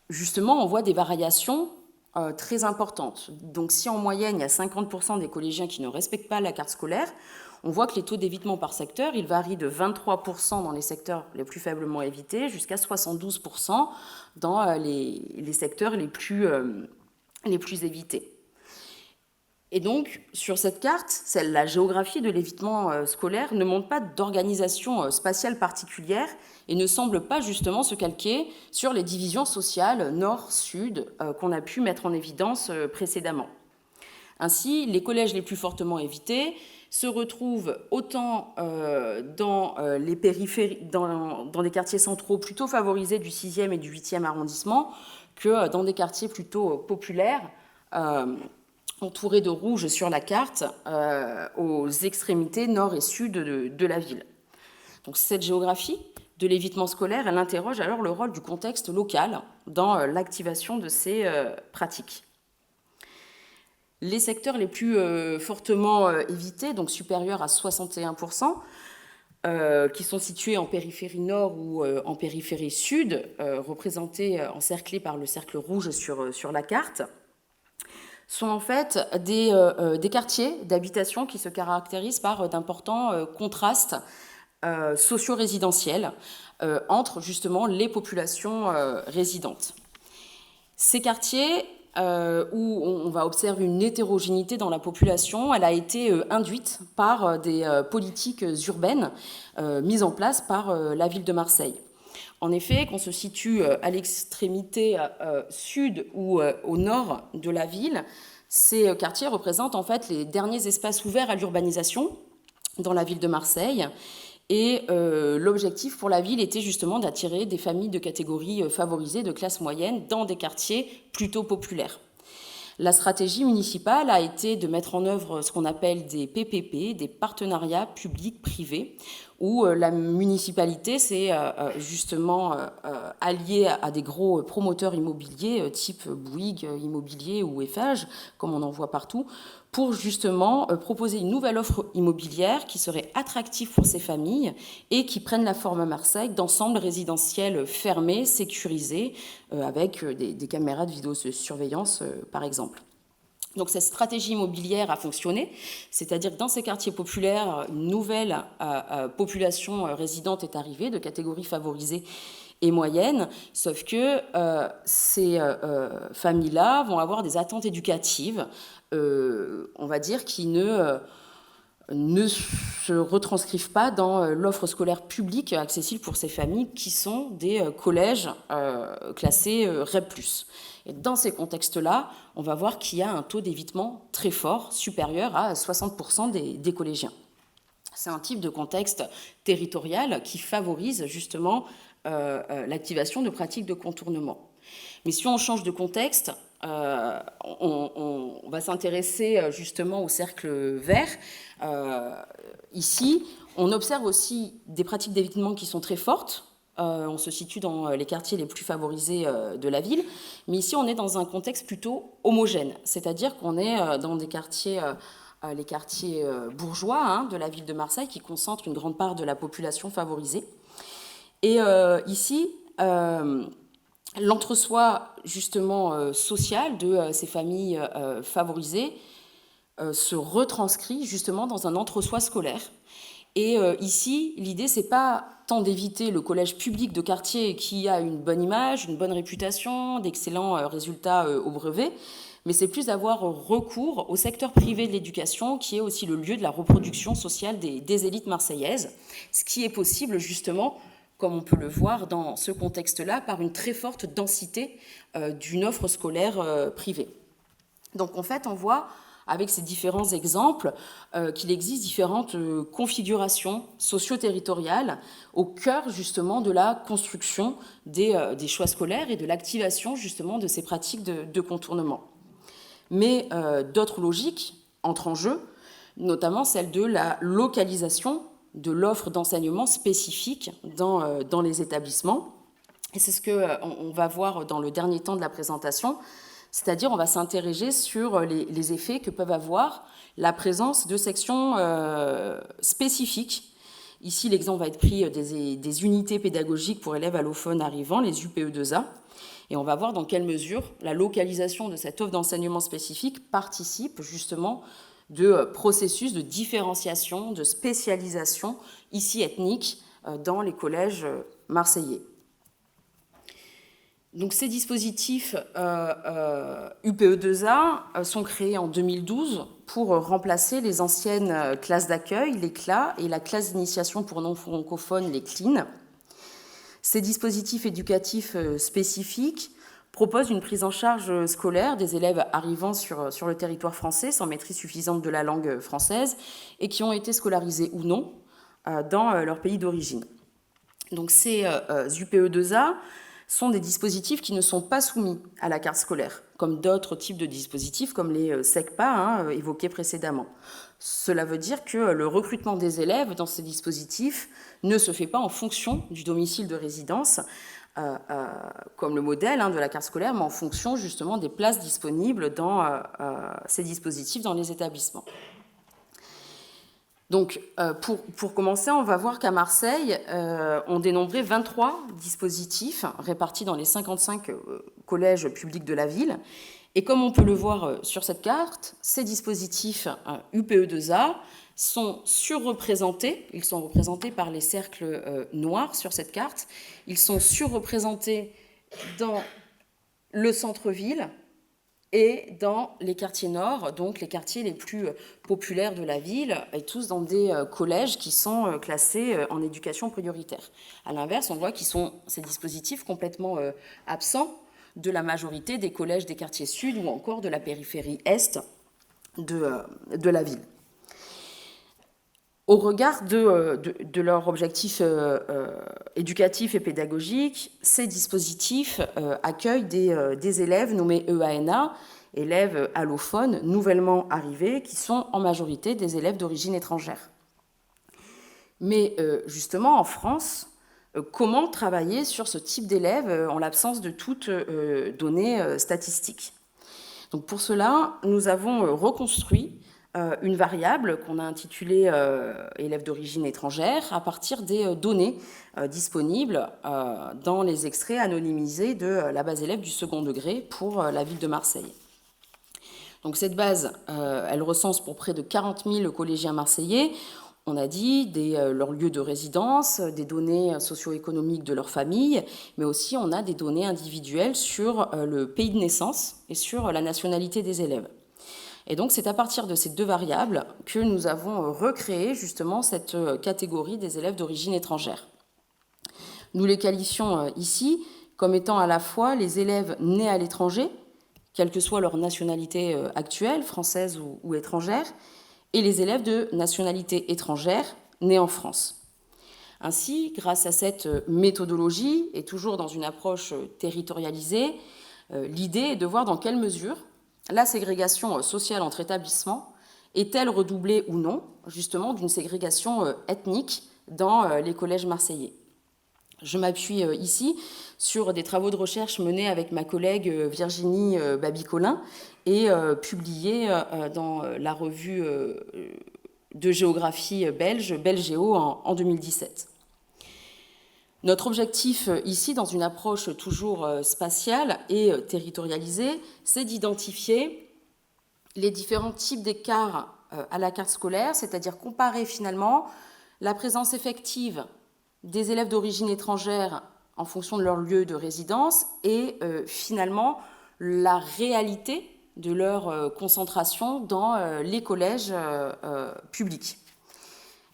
justement, on voit des variations très importante. Donc si en moyenne, il y a 50% des collégiens qui ne respectent pas la carte scolaire, on voit que les taux d'évitement par secteur, ils varient de 23% dans les secteurs les plus faiblement évités jusqu'à 72% dans les secteurs les plus évités. Et donc, sur cette carte, la géographie de l'évitement scolaire ne montre pas d'organisation spatiale particulière et ne semble pas justement se calquer sur les divisions sociales nord-sud qu'on a pu mettre en évidence précédemment. Ainsi, les collèges les plus fortement évités se retrouvent autant dans les périphéries, dans des quartiers centraux plutôt favorisés du 6e et du 8e arrondissement que dans des quartiers plutôt populaires, entourés de rouge sur la carte, aux extrémités nord et sud de la ville. Donc cette géographie de l'évitement scolaire, elle interroge alors le rôle du contexte local dans l'activation de ces pratiques. Les secteurs les plus fortement évités, donc supérieurs à 61%, qui sont situés en périphérie nord ou en périphérie sud, représentés, encerclés par le cercle rouge sur la carte, sont en fait des quartiers d'habitation qui se caractérisent par d'importants contrastes socio-résidentiels entre justement les populations résidentes. Ces quartiers où on va observer une hétérogénéité dans la population, elle a été induite par des politiques urbaines mises en place par la ville de Marseille. En effet, qu'on se situe à l'extrémité sud ou au nord de la ville, ces quartiers représentent en fait les derniers espaces ouverts à l'urbanisation dans la ville de Marseille. Et l'objectif pour la ville était justement d'attirer des familles de catégories favorisées, de classe moyenne, dans des quartiers plutôt populaires. La stratégie municipale a été de mettre en œuvre ce qu'on appelle des PPP, des partenariats publics-privés, où la municipalité s'est justement alliée à des gros promoteurs immobiliers type Bouygues Immobilier ou Eiffage, comme on en voit partout, pour justement proposer une nouvelle offre immobilière qui serait attractive pour ces familles et qui prenne la forme à Marseille d'ensembles résidentiels fermés, sécurisés, avec des caméras de vidéosurveillance, par exemple. Donc cette stratégie immobilière a fonctionné, c'est-à-dire que dans ces quartiers populaires, une nouvelle population résidente est arrivée, de catégories favorisées et moyennes, sauf que ces familles-là vont avoir des attentes éducatives, on va dire, qui ne se retranscrivent pas dans l'offre scolaire publique accessible pour ces familles qui sont des collèges classés REP+. Et dans ces contextes-là, on va voir qu'il y a un taux d'évitement très fort, supérieur à 60% des collégiens. C'est un type de contexte territorial qui favorise justement l'activation de pratiques de contournement. Mais si on change de contexte, on va s'intéresser justement au cercle vert. Ici, on observe aussi des pratiques d'évitement qui sont très fortes. On se situe dans les quartiers les plus favorisés de la ville, mais ici on est dans un contexte plutôt homogène, c'est-à-dire qu'on est dans des quartiers, les quartiers bourgeois de la ville de Marseille qui concentrent une grande part de la population favorisée. Et ici, l'entre-soi justement social de ces familles favorisées se retranscrit justement dans un entre-soi scolaire. Et ici, l'idée, c'est pas tant d'éviter le collège public de quartier qui a une bonne image, une bonne réputation, d'excellents résultats au brevet, mais c'est plus d'avoir recours au secteur privé de l'éducation, qui est aussi le lieu de la reproduction sociale des élites marseillaises, ce qui est possible justement, comme on peut le voir dans ce contexte-là, par une très forte densité d'une offre scolaire privée. Donc en fait, on voit avec ces différents exemples, qu'il existe différentes configurations socio-territoriales au cœur justement de la construction des choix scolaires et de l'activation justement de ces pratiques de contournement. Mais d'autres logiques entrent en jeu, notamment celle de la localisation de l'offre d'enseignement spécifique dans les établissements. Et c'est ce qu'on va voir dans le dernier temps de la présentation. C'est-à-dire, on va s'interroger sur les effets que peuvent avoir la présence de sections spécifiques. Ici, l'exemple va être pris des unités pédagogiques pour élèves allophones arrivants, les UPE2A. Et on va voir dans quelle mesure la localisation de cette offre d'enseignement spécifique participe justement de processus de différenciation, de spécialisation, ici ethnique, dans les collèges marseillais. Donc, ces dispositifs UPE2A sont créés en 2012 pour remplacer les anciennes classes d'accueil, les CLA, et la classe d'initiation pour non-francophones, les CLIN. Ces dispositifs éducatifs spécifiques proposent une prise en charge scolaire des élèves arrivant sur le territoire français sans maîtrise suffisante de la langue française et qui ont été scolarisés ou non dans leur pays d'origine. Donc, ces UPE2A sont des dispositifs qui ne sont pas soumis à la carte scolaire, comme d'autres types de dispositifs, comme les SECPA évoqués précédemment. Cela veut dire que le recrutement des élèves dans ces dispositifs ne se fait pas en fonction du domicile de résidence, comme le modèle de la carte scolaire, mais en fonction justement des places disponibles dans ces dispositifs dans les établissements. Donc, pour commencer, on va voir qu'à Marseille, on dénombrait 23 dispositifs répartis dans les 55 collèges publics de la ville. Et comme on peut le voir sur cette carte, ces dispositifs UPE2A sont surreprésentés. Ils sont représentés par les cercles noirs sur cette carte. Ils sont surreprésentés dans le centre-ville et dans les quartiers nord, donc les quartiers les plus populaires de la ville, et tous dans des collèges qui sont classés en éducation prioritaire. À l'inverse, on voit qu'ils sont ces dispositifs complètement absents de la majorité des collèges des quartiers sud ou encore de la périphérie est de la ville. Au regard de leur objectif éducatif et pédagogique, ces dispositifs accueillent des élèves nommés EANA, élèves allophones nouvellement arrivés, qui sont en majorité des élèves d'origine étrangère. Mais justement, en France, comment travailler sur ce type d'élèves en l'absence de toute donnée statistique? Donc pour cela, nous avons reconstruit une variable qu'on a intitulée élèves d'origine étrangère à partir des données disponibles dans les extraits anonymisés de la base élèves du second degré pour la ville de Marseille. Donc cette base, elle recense pour près de 40 000 collégiens marseillais. On a dit leur lieu de résidence, des données socio-économiques de leur famille, mais aussi on a des données individuelles sur le pays de naissance et sur la nationalité des élèves. Et donc c'est à partir de ces deux variables que nous avons recréé justement cette catégorie des élèves d'origine étrangère. Nous les qualifions ici comme étant à la fois les élèves nés à l'étranger, quelle que soit leur nationalité actuelle, française ou étrangère, et les élèves de nationalité étrangère nés en France. Ainsi, grâce à cette méthodologie, et toujours dans une approche territorialisée, l'idée est de voir dans quelle mesure la ségrégation sociale entre établissements est-elle redoublée ou non, justement, d'une ségrégation ethnique dans les collèges marseillais. Je m'appuie ici sur des travaux de recherche menés avec ma collègue Virginie Babi-Collin et publiés dans la revue de géographie belge, Belgéo, en 2017. Notre objectif ici, dans une approche toujours spatiale et territorialisée, c'est d'identifier les différents types d'écarts à la carte scolaire, c'est-à-dire comparer finalement la présence effective des élèves d'origine étrangère en fonction de leur lieu de résidence et finalement la réalité de leur concentration dans les collèges publics.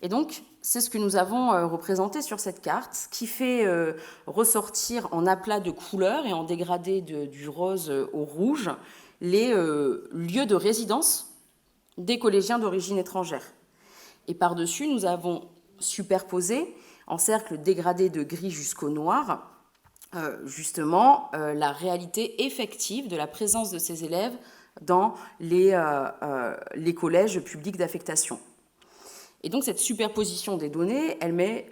Et donc, c'est ce que nous avons représenté sur cette carte, qui fait ressortir en aplats de couleurs et en dégradé du rose au rouge les lieux de résidence des collégiens d'origine étrangère. Et par-dessus, nous avons superposé, en cercle dégradé de gris jusqu'au noir, justement la réalité effective de la présence de ces élèves dans les collèges publics d'affectation. Et donc cette superposition des données, elle met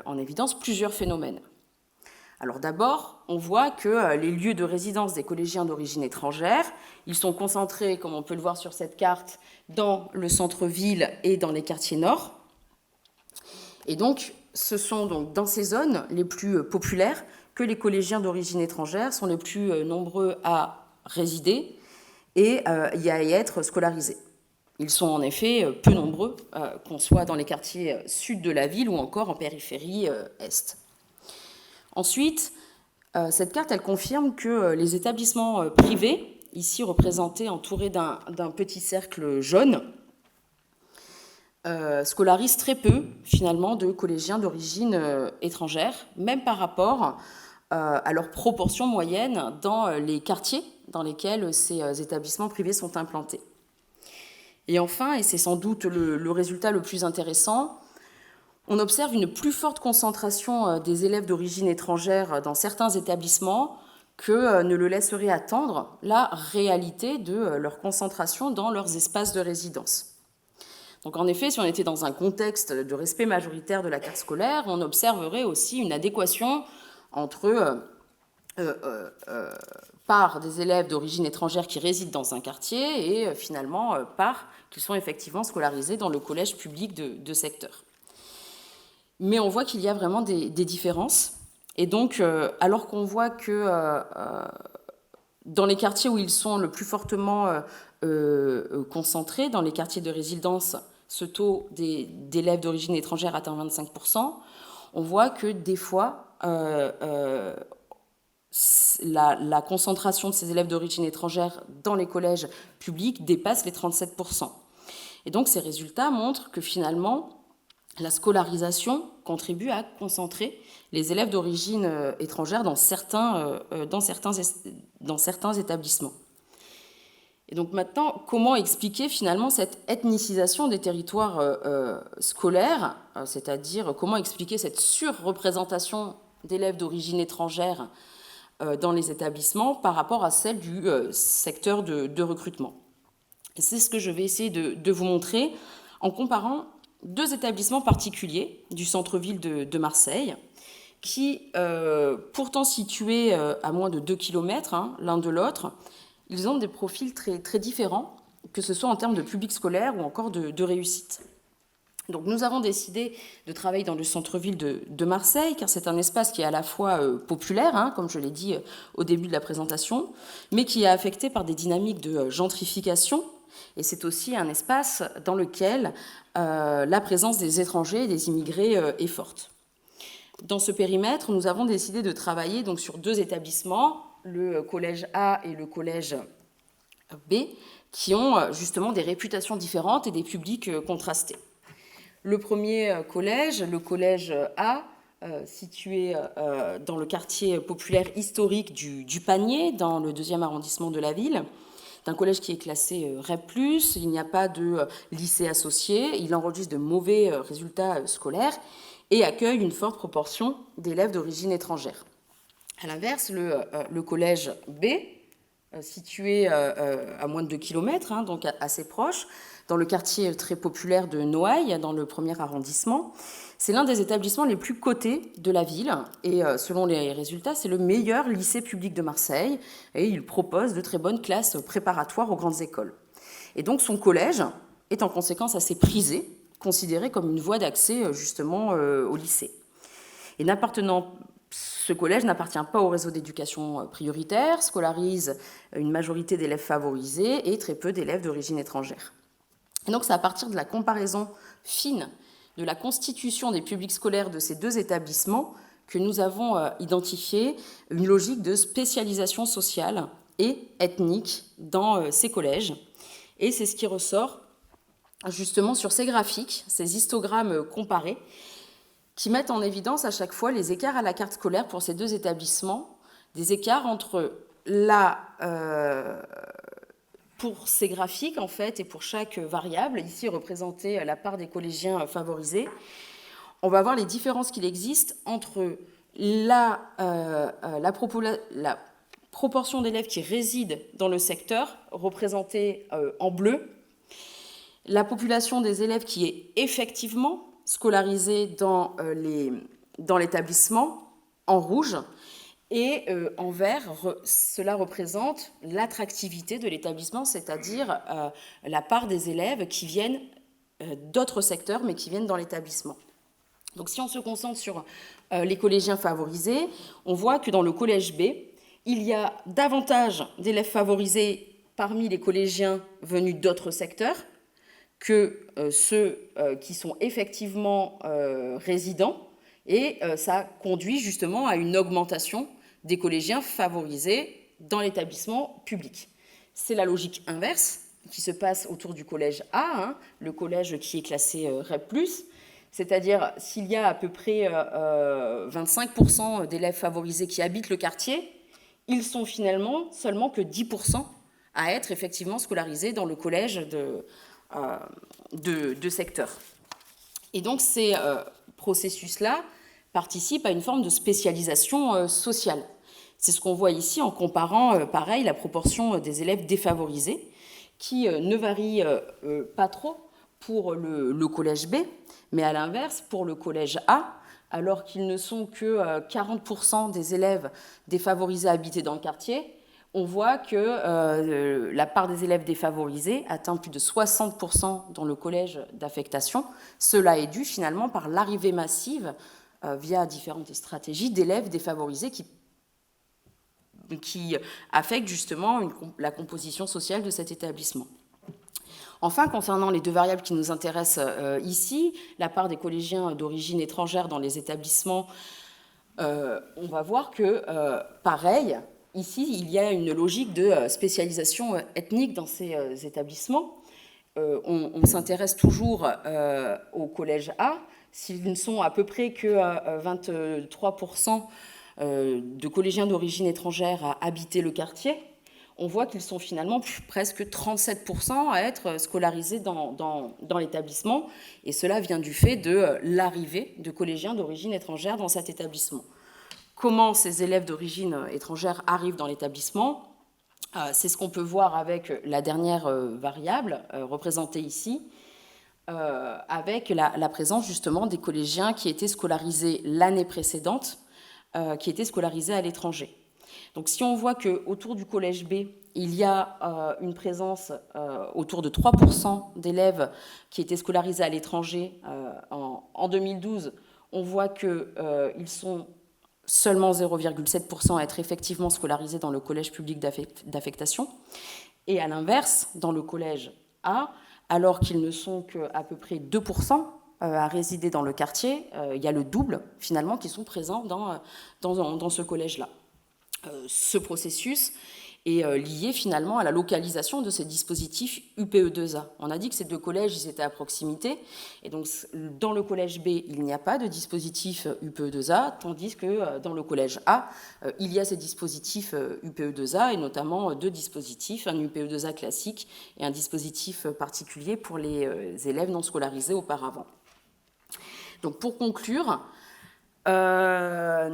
en évidence plusieurs phénomènes. Alors d'abord, on voit que les lieux de résidence des collégiens d'origine étrangère, ils sont concentrés, comme on peut le voir sur cette carte, dans le centre-ville et dans les quartiers nord. Et donc, ce sont donc dans ces zones les plus populaires que les collégiens d'origine étrangère sont les plus nombreux à résider et y être scolarisés. Ils sont en effet peu nombreux, qu'on soit dans les quartiers sud de la ville ou encore en périphérie est. Ensuite, cette carte, elle confirme que les établissements privés, ici représentés entourés d'un petit cercle jaune, scolarisent très peu, finalement, de collégiens d'origine étrangère, même par rapport à leur proportion moyenne dans les quartiers dans lesquels ces établissements privés sont implantés. Et enfin, et c'est sans doute le résultat le plus intéressant, on observe une plus forte concentration des élèves d'origine étrangère dans certains établissements que ne le laisserait attendre la réalité de leur concentration dans leurs espaces de résidence. Donc en effet, si on était dans un contexte de respect majoritaire de la carte scolaire, on observerait aussi une adéquation entre part des élèves d'origine étrangère qui résident dans un quartier et finalement part qui sont effectivement scolarisés dans le collège public de secteur. Mais on voit qu'il y a vraiment des différences. Et donc, alors qu'on voit que dans les quartiers où ils sont le plus fortement concentrés, dans les quartiers de résidence, ce taux d'élèves d'origine étrangère atteint 25%, on voit que des fois, la concentration de ces élèves d'origine étrangère dans les collèges publics dépasse les 37%. Et donc ces résultats montrent que finalement, la scolarisation contribue à concentrer les élèves d'origine étrangère dans certains établissements. Et donc maintenant, comment expliquer finalement cette ethnicisation des territoires scolaires, c'est-à-dire comment expliquer cette surreprésentation d'élèves d'origine étrangère dans les établissements par rapport à celle du secteur de recrutement. Et c'est ce que je vais essayer de vous montrer en comparant deux établissements particuliers du centre-ville de Marseille, qui, pourtant situés à moins de 2 km l'un de l'autre, ils ont des profils très, très différents, que ce soit en termes de public scolaire ou encore de réussite. Donc nous avons décidé de travailler dans le centre-ville de Marseille, car c'est un espace qui est à la fois populaire, comme je l'ai dit au début de la présentation, mais qui est affecté par des dynamiques de gentrification. Et c'est aussi un espace dans lequel la présence des étrangers et des immigrés est forte. Dans ce périmètre, nous avons décidé de travailler donc, sur deux établissements, le collège A et le collège B, qui ont justement des réputations différentes et des publics contrastés. Le premier collège, le collège A, situé dans le quartier populaire historique du Panier, dans le 2e arrondissement de la ville. C'est un collège qui est classé REP+, il n'y a pas de lycée associé, il enregistre de mauvais résultats scolaires et accueille une forte proportion d'élèves d'origine étrangère. À l'inverse, le collège B, situé à moins de 2 km, donc assez proche, dans le quartier très populaire de Noailles, dans le 1er arrondissement. C'est l'un des établissements les plus cotés de la ville et selon les résultats, c'est le meilleur lycée public de Marseille et il propose de très bonnes classes préparatoires aux grandes écoles. Et donc son collège est en conséquence assez prisé, considéré comme une voie d'accès justement au lycée. Et ce collège n'appartient pas au réseau d'éducation prioritaire, scolarise une majorité d'élèves favorisés et très peu d'élèves d'origine étrangère. Et donc c'est à partir de la comparaison fine de la constitution des publics scolaires de ces deux établissements que nous avons identifié une logique de spécialisation sociale et ethnique dans ces collèges. Et c'est ce qui ressort justement sur ces graphiques, ces histogrammes comparés, qui mettent en évidence à chaque fois les écarts à la carte scolaire pour ces deux établissements, des écarts entre pour ces graphiques, en fait, et pour chaque variable, ici représentée la part des collégiens favorisés, on va voir les différences qu'il existe entre la proportion d'élèves qui résident dans le secteur, représentée en bleu, la population des élèves qui est effectivement scolarisée dans l'établissement, en rouge, et en vert, cela représente l'attractivité de l'établissement, c'est-à-dire la part des élèves qui viennent d'autres secteurs, mais qui viennent dans l'établissement. Donc si on se concentre sur les collégiens favorisés, on voit que dans le collège B, il y a davantage d'élèves favorisés parmi les collégiens venus d'autres secteurs que ceux qui sont effectivement résidents, et ça conduit justement à une augmentation des collégiens favorisés dans l'établissement public. C'est la logique inverse qui se passe autour du collège A, le collège qui est classé REP+, c'est-à-dire s'il y a à peu près 25% d'élèves favorisés qui habitent le quartier, ils sont finalement seulement que 10% à être effectivement scolarisés dans le collège de secteur. Et donc ces processus-là participent à une forme de spécialisation sociale. C'est ce qu'on voit ici en comparant, pareil, la proportion des élèves défavorisés, qui ne varie pas trop pour le collège B, mais à l'inverse, pour le collège A, alors qu'ils ne sont que 40% des élèves défavorisés habités dans le quartier, on voit que la part des élèves défavorisés atteint plus de 60% dans le collège d'affectation. Cela est dû finalement par l'arrivée massive, via différentes stratégies, d'élèves défavorisés qui affectent justement la composition sociale de cet établissement. Enfin, concernant les deux variables qui nous intéressent ici, la part des collégiens d'origine étrangère dans les établissements, on va voir que, pareil, ici, il y a une logique de spécialisation ethnique dans ces établissements. On s'intéresse toujours au collège A. S'ils ne sont à peu près que 23% de collégiens d'origine étrangère à habiter le quartier, on voit qu'ils sont finalement presque 37% à être scolarisés dans l'établissement, et cela vient du fait de l'arrivée de collégiens d'origine étrangère dans cet établissement. Comment ces élèves d'origine étrangère arrivent dans l'établissement? C'est ce qu'on peut voir avec la dernière variable représentée ici, avec la présence justement des collégiens qui étaient scolarisés l'année précédente, qui étaient scolarisés à l'étranger. Donc si on voit qu'autour du collège B, il y a une présence autour de 3% d'élèves qui étaient scolarisés à l'étranger en 2012, on voit qu'ils sont seulement 0,7% à être effectivement scolarisés dans le collège public d'affectation. Et à l'inverse, dans le collège A, alors qu'ils ne sont qu'à peu près 2% à résider dans le quartier, il y a le double, finalement, qui sont présents dans ce collège-là. Ce processus est lié finalement à la localisation de ces dispositifs UPE2A. On a dit que ces deux collèges, ils étaient à proximité, et donc dans le collège B, il n'y a pas de dispositif UPE2A, tandis que dans le collège A, il y a ces dispositifs UPE2A, et notamment deux dispositifs, un UPE2A classique et un dispositif particulier pour les élèves non scolarisés auparavant. Donc pour conclure, nos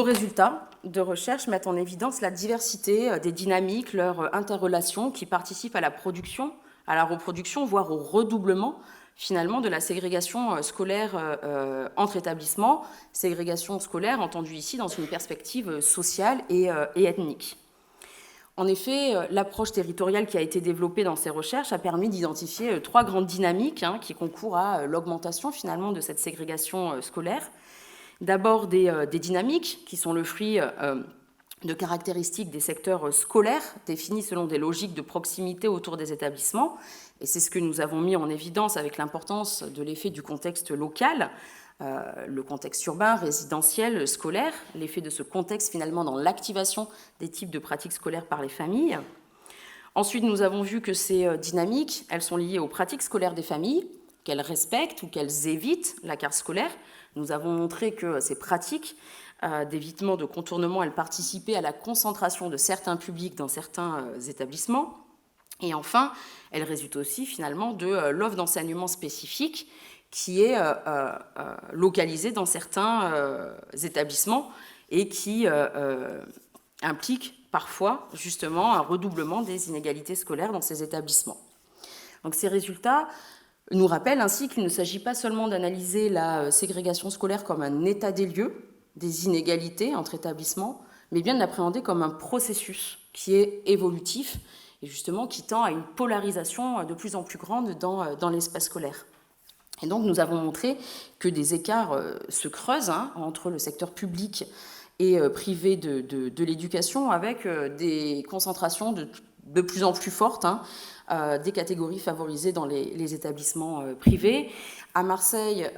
résultats de recherche mettent en évidence la diversité des dynamiques, leur interrelation qui participent à la production, à la reproduction, voire au redoublement finalement de la ségrégation scolaire entre établissements, ségrégation scolaire entendue ici dans une perspective sociale et ethnique. En effet, l'approche territoriale qui a été développée dans ces recherches a permis d'identifier trois grandes dynamiques qui concourent à l'augmentation finalement de cette ségrégation scolaire. D'abord des dynamiques qui sont le fruit de caractéristiques des secteurs scolaires définis selon des logiques de proximité autour des établissements. Et c'est ce que nous avons mis en évidence avec l'importance de l'effet du contexte local, le contexte urbain, résidentiel, scolaire, l'effet de ce contexte finalement dans l'activation des types de pratiques scolaires par les familles. Ensuite, nous avons vu que ces dynamiques, elles sont liées aux pratiques scolaires des familles, qu'elles respectent ou qu'elles évitent la carte scolaire. Nous avons montré que ces pratiques d'évitement, de contournement, elles participaient à la concentration de certains publics dans certains établissements. Et enfin, elles résultent aussi finalement de l'offre d'enseignement spécifique qui est localisée dans certains établissements et qui implique parfois justement un redoublement des inégalités scolaires dans ces établissements. Donc ces résultats nous rappellent ainsi qu'il ne s'agit pas seulement d'analyser la ségrégation scolaire comme un état des lieux, des inégalités entre établissements, mais bien de l'appréhender comme un processus qui est évolutif et justement qui tend à une polarisation de plus en plus grande dans l'espace scolaire. Et donc nous avons montré que des écarts se creusent entre le secteur public et privé de l'éducation, avec des concentrations de plus en plus fortes des catégories favorisées dans les établissements privés. À Marseille,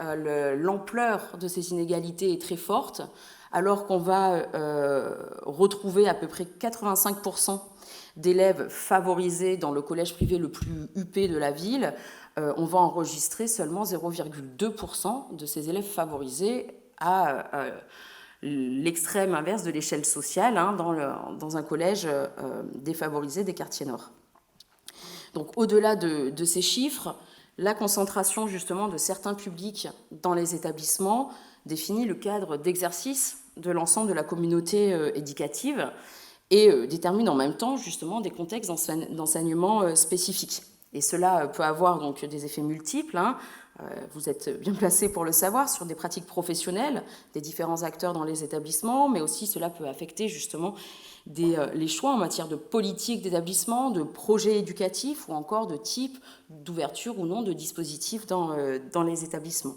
l'ampleur de ces inégalités est très forte, alors qu'on va retrouver à peu près 85% d'élèves favorisés dans le collège privé le plus huppé de la ville. On va enregistrer seulement 0,2% de ces élèves favorisés à l'extrême inverse de l'échelle sociale dans un collège défavorisé des quartiers nord. Donc au-delà de ces chiffres, la concentration justement de certains publics dans les établissements définit le cadre d'exercice de l'ensemble de la communauté éducative et détermine en même temps justement des contextes d'enseignement spécifiques. Et cela peut avoir donc des effets multiples, hein. Vous êtes bien placé pour le savoir, sur des pratiques professionnelles des différents acteurs dans les établissements, mais aussi cela peut affecter justement les choix en matière de politique d'établissement, de projets éducatifs ou encore de type d'ouverture ou non de dispositifs dans les établissements.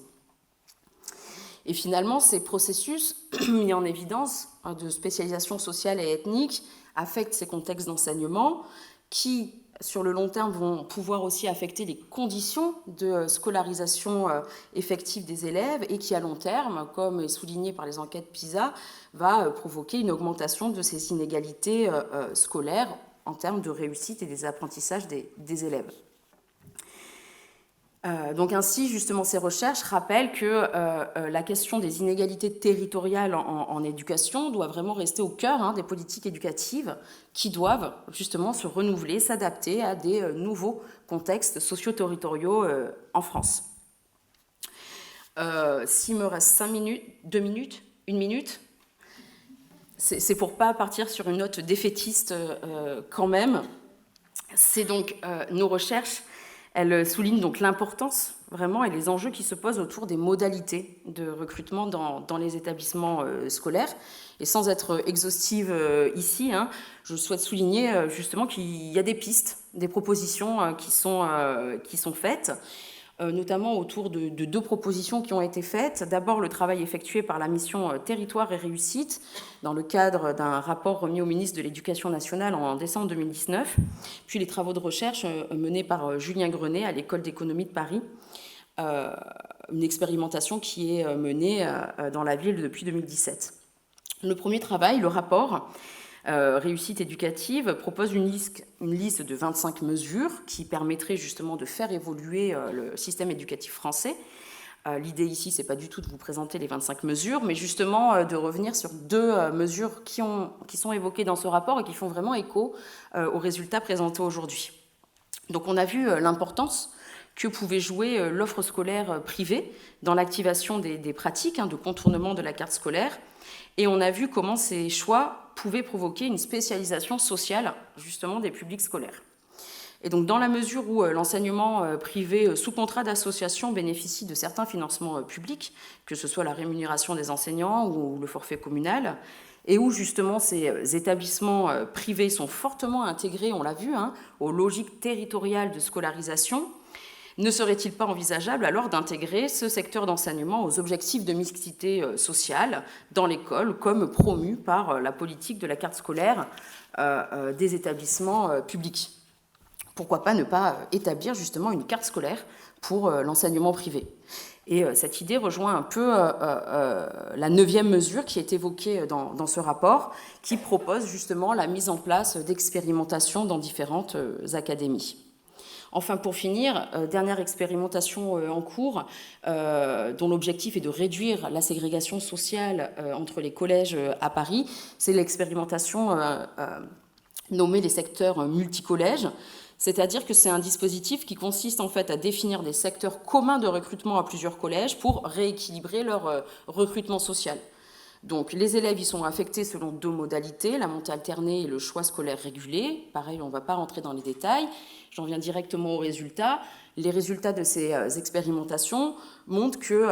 Et finalement, ces processus mis en évidence de spécialisation sociale et ethnique affectent ces contextes d'enseignement qui, sur le long terme, vont pouvoir aussi affecter les conditions de scolarisation effective des élèves et qui, à long terme, comme est souligné par les enquêtes PISA, va provoquer une augmentation de ces inégalités scolaires en termes de réussite et des apprentissages des élèves. Donc ainsi, justement, ces recherches rappellent que la question des inégalités territoriales en éducation doit vraiment rester au cœur des politiques éducatives qui doivent justement se renouveler, s'adapter à des nouveaux contextes socio-territoriaux en France. S'il me reste 5 minutes, 2 minutes, 1 minute, c'est pour ne pas partir sur une note défaitiste quand même. C'est donc nos recherches. Elle souligne donc l'importance vraiment et les enjeux qui se posent autour des modalités de recrutement dans les établissements scolaires. Et sans être exhaustive ici, je souhaite souligner justement qu'il y a des pistes, des propositions qui sont faites, notamment autour de 2 propositions qui ont été faites. D'abord, le travail effectué par la mission Territoire et Réussite dans le cadre d'un rapport remis au ministre de l'Éducation nationale en décembre 2019, puis les travaux de recherche menés par Julien Grenet à l'École d'économie de Paris, une expérimentation qui est menée dans la ville depuis 2017. Le premier travail, le rapport Réussite éducative, propose une liste de 25 mesures qui permettraient justement de faire évoluer le système éducatif français. L'idée ici, ce n'est pas du tout de vous présenter les 25 mesures, mais justement de revenir sur 2 mesures qui sont évoquées dans ce rapport et qui font vraiment écho aux résultats présentés aujourd'hui. Donc on a vu l'importance que pouvait jouer l'offre scolaire privée dans l'activation des pratiques de contournement de la carte scolaire. Et on a vu comment ces choix pouvaient provoquer une spécialisation sociale, justement, des publics scolaires. Et donc, dans la mesure où l'enseignement privé sous contrat d'association bénéficie de certains financements publics, que ce soit la rémunération des enseignants ou le forfait communal, et où, justement, ces établissements privés sont fortement intégrés, on l'a vu, aux logiques territoriales de scolarisation, ne serait-il pas envisageable alors d'intégrer ce secteur d'enseignement aux objectifs de mixité sociale dans l'école, comme promu par la politique de la carte scolaire des établissements publics? Pourquoi pas ne pas établir justement une carte scolaire pour l'enseignement privé? Et cette idée rejoint un peu la 9e mesure qui est évoquée dans ce rapport, qui propose justement la mise en place d'expérimentations dans différentes académies. Enfin, pour finir, dernière expérimentation en cours, dont l'objectif est de réduire la ségrégation sociale entre les collèges à Paris, c'est l'expérimentation nommée les secteurs multicollèges, c'est-à-dire que c'est un dispositif qui consiste en fait à définir des secteurs communs de recrutement à plusieurs collèges pour rééquilibrer leur recrutement social. Donc les élèves y sont affectés selon 2 modalités, la montée alternée et le choix scolaire régulé. Pareil, on ne va pas rentrer dans les détails. J'en viens directement aux résultats. Les résultats de ces expérimentations montrent que,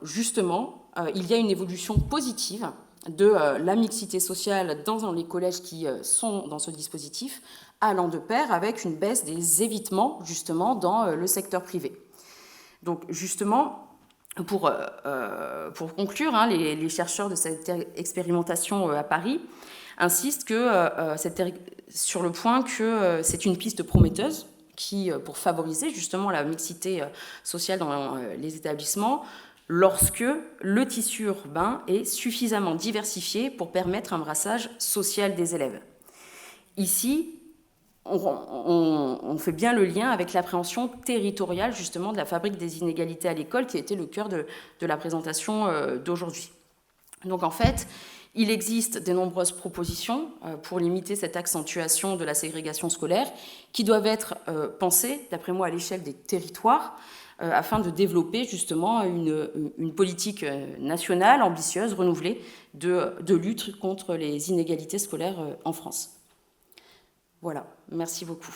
justement, il y a une évolution positive de la mixité sociale dans les collèges qui sont dans ce dispositif, allant de pair avec une baisse des évitements, justement, dans le secteur privé. Donc, justement, pour conclure, les chercheurs de cette expérimentation à Paris insistent sur le point que c'est une piste prometteuse pour favoriser justement la mixité sociale dans les établissements lorsque le tissu urbain est suffisamment diversifié pour permettre un brassage social des élèves. Ici, on fait bien le lien avec l'appréhension territoriale justement de la fabrique des inégalités à l'école qui a été le cœur de la présentation d'aujourd'hui. Donc en fait, il existe de nombreuses propositions pour limiter cette accentuation de la ségrégation scolaire qui doivent être pensées, d'après moi, à l'échelle des territoires afin de développer justement une politique nationale ambitieuse, renouvelée, de lutte contre les inégalités scolaires en France. Voilà, merci beaucoup.